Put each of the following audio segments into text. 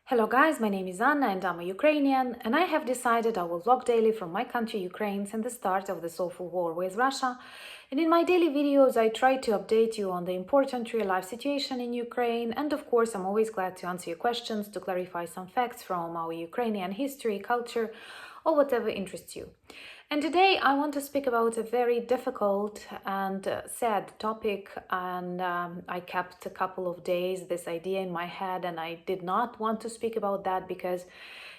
Hello guys, my name is Anna and I'm a Ukrainian, and I have decided I will vlog daily from my country Ukraine since the start of this awful war with Russia. And in my daily videos I try to update you on the important real-life situation in Ukraine, and of course I'm always glad to answer your questions, to clarify some facts from our Ukrainian history, culture, or whatever interests you. And today I want to speak about a very difficult and sad topic, and I kept a couple of days this idea in my head, and I did not want to speak about that because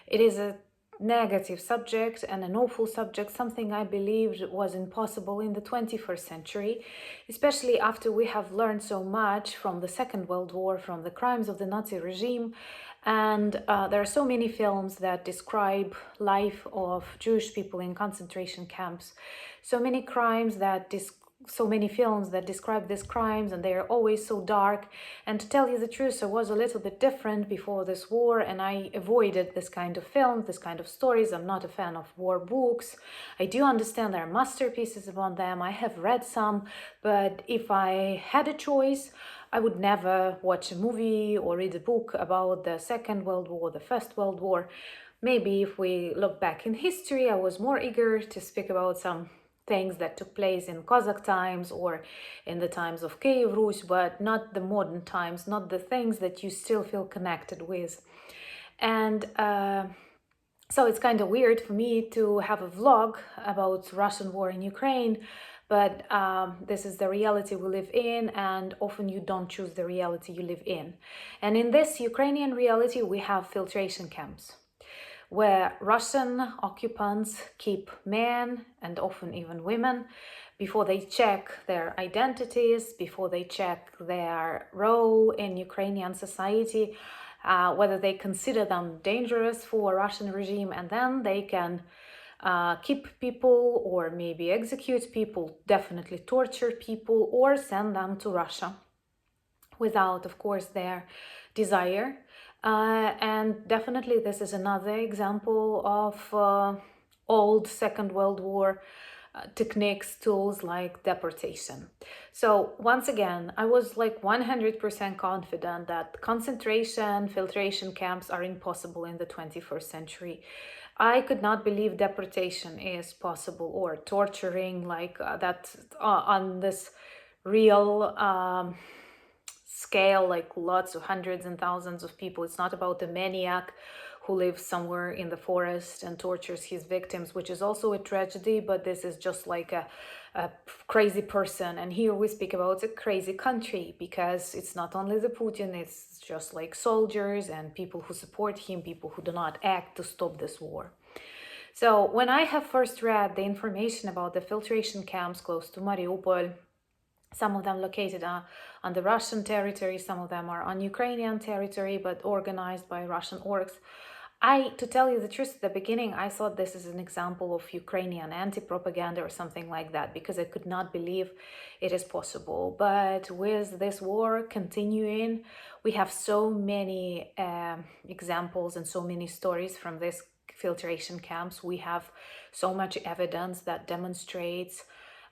it is a negative subject and an awful subject, something I believed was impossible in the 21st century, especially after we have learned so much from the Second World War, from the crimes of the Nazi regime. And there are so many films that describe life of Jewish people in concentration camps, so many crimes that so many films that describe these crimes, and they are always so dark. And to tell you the truth, I was a little bit different before this war, and I avoided this kind of films, this kind of stories. I'm not a fan of war books. I do understand there are masterpieces upon them. I have read some, but if I had a choice, I would never watch a movie or read a book about the Second World War, the First World War. Maybe if we look back in history, I was more eager to speak about some things that took place in Cossack times or in the times of Kiev Rus, but not the modern times, not the things that you still feel connected with. And so it's kind of weird for me to have a vlog about Russian war in Ukraine, but this is the reality we live in, and often you don't choose the reality you live in. And in this Ukrainian reality, we have filtration camps, where Russian occupants keep men and often even women before they check their identities, before they check their role in Ukrainian society, whether they consider them dangerous for Russian regime, and then they can keep people or maybe execute people, definitely torture people, or send them to Russia without, of course, their desire. And definitely this is another example of old Second World War techniques, tools like deportation. So once again, I was like 100% confident that concentration, filtration camps are impossible in the 21st century. I could not believe deportation is possible, or torturing like that on this real scale, like lots of hundreds and thousands of people. It's not about a maniac who lives somewhere in the forest and tortures his victims, which is also a tragedy, but this is just like a crazy person. And here we speak about a crazy country, because it's not only the Putin, it's just like soldiers and people who support him, people who do not act to stop this war. So when I have first read the information about the filtration camps close to Mariupol, some of them located on the Russian territory, some of them are on Ukrainian territory, but organized by Russian orgs. To tell you the truth, at the beginning, I thought this is an example of Ukrainian anti-propaganda or something like that, because I could not believe it is possible. But with this war continuing, we have so many examples and so many stories from these filtration camps. We have so much evidence that demonstrates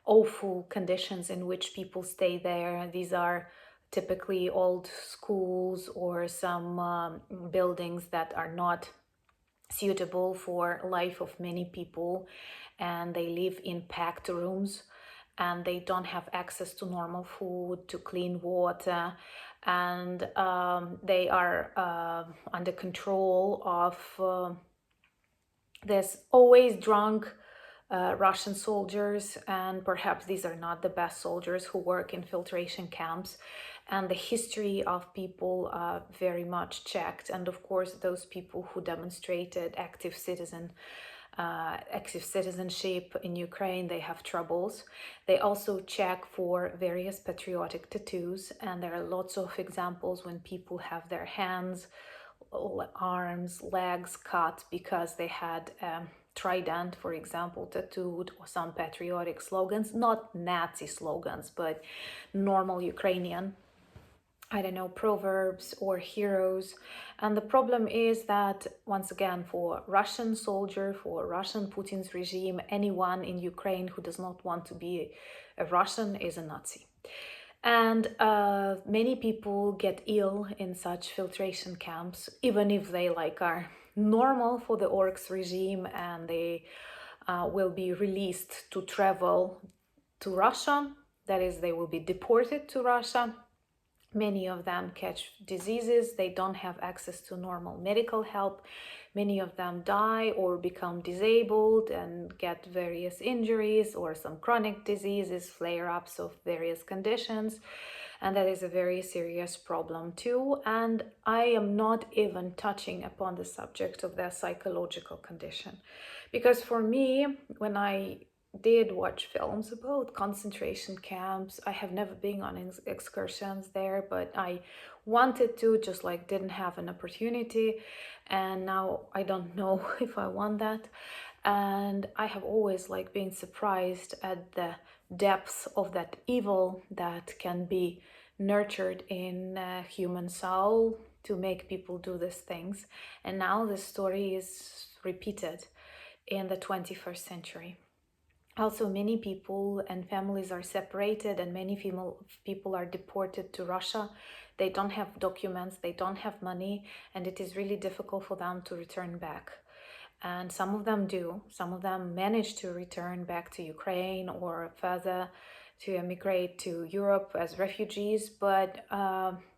awful conditions in which people stay there. These are typically old schools or some buildings that are not suitable for life of many people, and they live in packed rooms, and they don't have access to normal food, to clean water, and they are under control of this always drunk Russian soldiers, and perhaps these are not the best soldiers who work in filtration camps, and the history of people very much checked. And of course, those people who demonstrated active citizenship in Ukraine, they have troubles. They also check for various patriotic tattoos, and there are lots of examples when people have their hands, arms, legs cut because they had trident, for example, tattooed, or some patriotic slogans, not Nazi slogans, but normal Ukrainian, I don't know, proverbs or heroes. And the problem is that, once again, for Russian soldier, for Russian Putin's regime, anyone in Ukraine who does not want to be a Russian is a Nazi. And many people get ill in such filtration camps, even if they like are normal for the orcs regime, and they will be released to travel to Russia. That is, they will be deported to Russia. Many of them catch diseases. They don't have access to normal medical help. Many of them die or become disabled and get various injuries or some chronic diseases, flare-ups of various conditions. And that is a very serious problem too. And I am not even touching upon the subject of their psychological condition. Because for me, when I did watch films about concentration camps, I have never been on excursions there, but I wanted to, just like didn't have an opportunity. And now I don't know if I want that. And I have always like been surprised at the depths of that evil that can be nurtured in human soul to make people do these things. And now the story is repeated in the 21st century. Also, many people and families are separated, and many people are deported to Russia. They don't have documents, they don't have money, and it is really difficult for them to return back. And some of them do. Some of them manage to return back to Ukraine or further to emigrate to Europe as refugees, but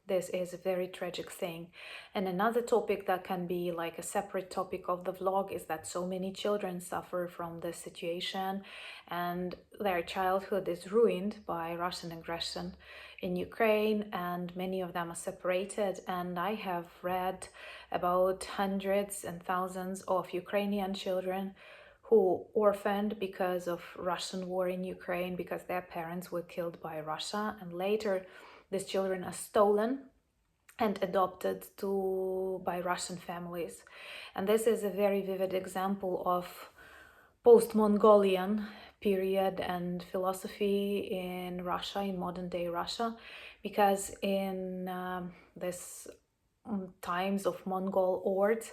this is a very tragic thing. And another topic that can be like a separate topic of the vlog is that so many children suffer from this situation, and their childhood is ruined by Russian aggression in Ukraine, and many of them are separated. And I have read about hundreds and thousands of Ukrainian children who orphaned because of Russian war in Ukraine, because their parents were killed by Russia, and later these children are stolen and adopted by Russian families. And this is a very vivid example of post-Mongolian period and philosophy in Russia, in modern day Russia, because in this times of Mongol hordes,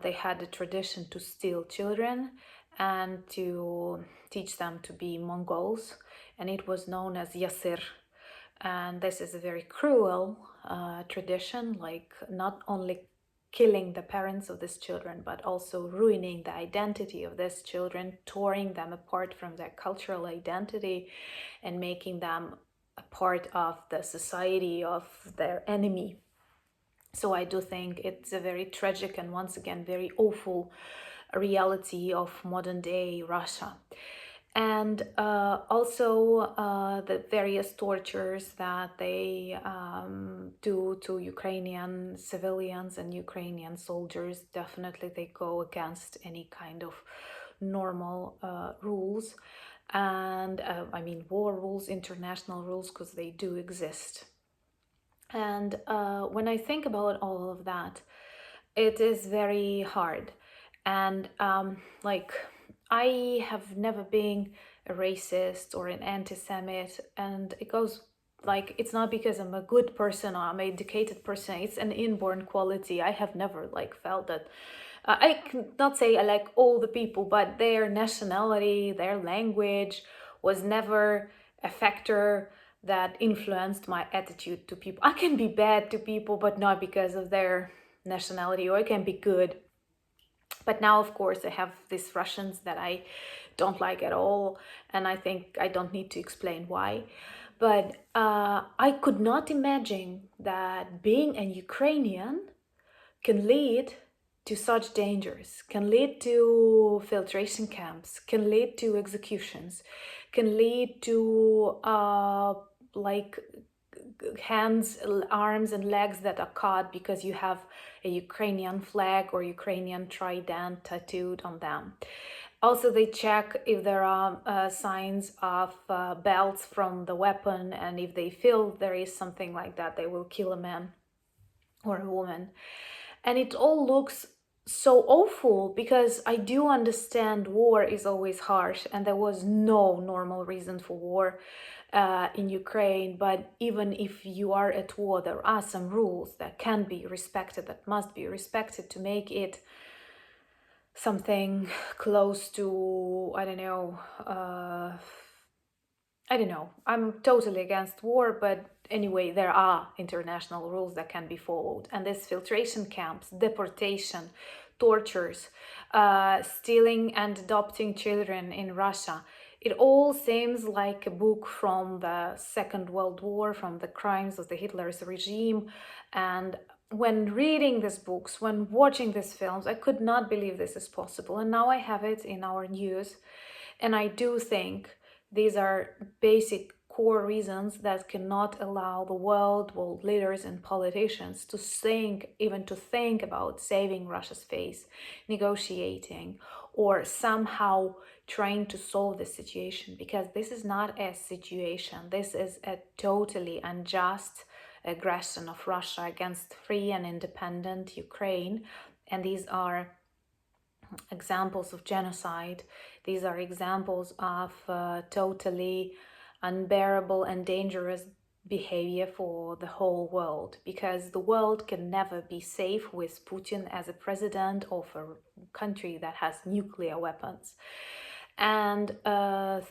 they had a tradition to steal children and to teach them to be Mongols, and it was known as Yasir. And this is a very cruel tradition, like not only killing the parents of these children, but also ruining the identity of these children, tearing them apart from their cultural identity and making them a part of the society of their enemy. So I do think it's a very tragic and once again very awful reality of modern day Russia. And also the various tortures that they do to Ukrainian civilians and Ukrainian soldiers, definitely they go against any kind of normal rules. And I mean war rules, international rules, because they do exist. And when I think about all of that, it is very hard. And like, I have never been a racist or an anti-Semite, and it goes like, it's not because I'm a good person or I'm an educated person, it's an inborn quality. I have never like felt that. I cannot say I like all the people, but their nationality, their language was never a factor that influenced my attitude to people. I can be bad to people, but not because of their nationality, or I can be good. But now, of course, I have these Russians that I don't like at all, and I think I don't need to explain why. But I could not imagine that being a Ukrainian can lead to such dangers, can lead to filtration camps, can lead to executions, can lead to like hands, arms and legs that are cut because you have a Ukrainian flag or Ukrainian trident tattooed on them. Also, they check if there are signs of belts from the weapon, and if they feel there is something like that, they will kill a man or a woman. And it all looks so awful, because I do understand war is always harsh and there was no normal reason for war in Ukraine. But even if you are at war, there are some rules that can be respected, that must be respected, to make it something close to, I don't know, I don't know, I'm totally against war, but anyway, there are international rules that can be followed. And this filtration camps, deportation, tortures, stealing and adopting children in Russia, it all seems like a book from the Second World War, from the crimes of the Hitler's regime. And when reading these books, when watching these films, I could not believe this is possible. And now I have it in our news. And I do think these are basic core reasons that cannot allow the world leaders and politicians to think, even to think about saving Russia's face, negotiating, or somehow trying to solve the situation, because this is not a situation. This is a totally unjust aggression of Russia against free and independent Ukraine. And these are examples of genocide. These are examples of totally unbearable and dangerous behavior for the whole world, because the world can never be safe with Putin as a president of a country that has nuclear weapons. And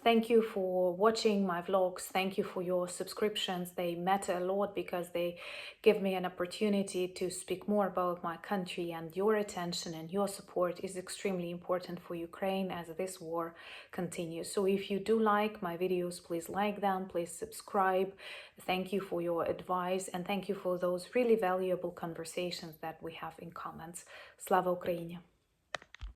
thank you for watching my vlogs. Thank you for your subscriptions. They matter a lot because they give me an opportunity to speak more about my country, and your attention and your support is extremely important for Ukraine as this war continues. So if you do like my videos, please like them, please subscribe. Thank you for your advice, and thank you for those really valuable conversations that we have in comments. Slava Ukraini!